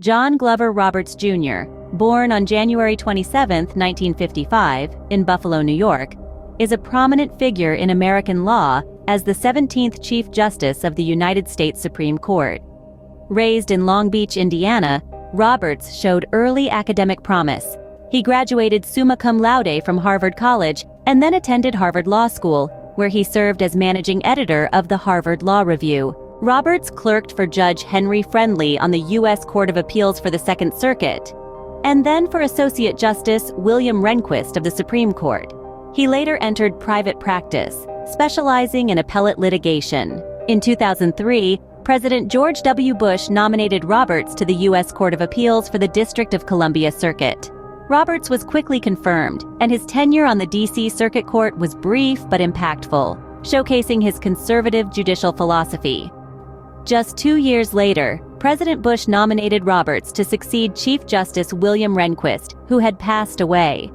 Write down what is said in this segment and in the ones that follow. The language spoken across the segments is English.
John Glover Roberts Jr., born on January 27, 1955, in Buffalo, New York, is a prominent figure in American law as the 17th Chief Justice of the United States Supreme Court. Raised in Long Beach, Indiana, Roberts showed early academic promise. He graduated summa cum laude from Harvard College and then attended Harvard Law School, where he served as managing editor of the Harvard Law Review. Roberts clerked for Judge Henry Friendly on the U.S. Court of Appeals for the Second Circuit, and then for Associate Justice William Rehnquist of the Supreme Court. He later entered private practice, specializing in appellate litigation. In 2003, President George W. Bush nominated Roberts to the U.S. Court of Appeals for the District of Columbia Circuit. Roberts was quickly confirmed, and his tenure on the D.C. Circuit Court was brief but impactful, showcasing his conservative judicial philosophy. Just 2 years later, President Bush nominated Roberts to succeed Chief Justice William Rehnquist, who had passed away.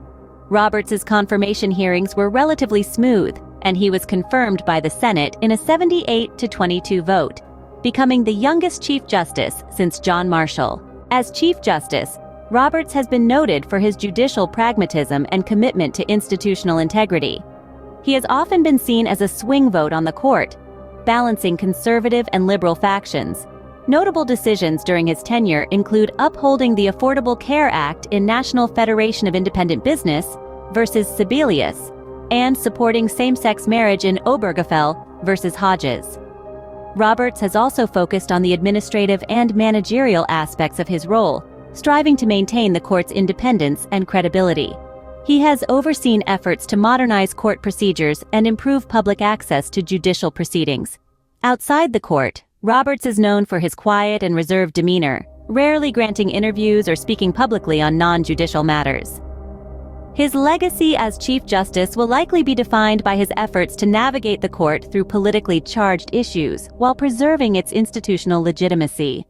Roberts's confirmation hearings were relatively smooth, and he was confirmed by the Senate in a 78-22 vote, becoming the youngest Chief Justice since John Marshall. As Chief Justice, Roberts has been noted for his judicial pragmatism and commitment to institutional integrity. He has often been seen as a swing vote on the court, balancing conservative and liberal factions. Notable decisions during his tenure include upholding the Affordable Care Act in National Federation of Independent Business versus Sebelius, and supporting same-sex marriage in Obergefell versus Hodges. Roberts has also focused on the administrative and managerial aspects of his role, striving to maintain the court's independence and credibility. He has overseen efforts to modernize court procedures and improve public access to judicial proceedings. Outside the court, Roberts is known for his quiet and reserved demeanor, rarely granting interviews or speaking publicly on non-judicial matters. His legacy as Chief Justice will likely be defined by his efforts to navigate the court through politically charged issues while preserving its institutional legitimacy.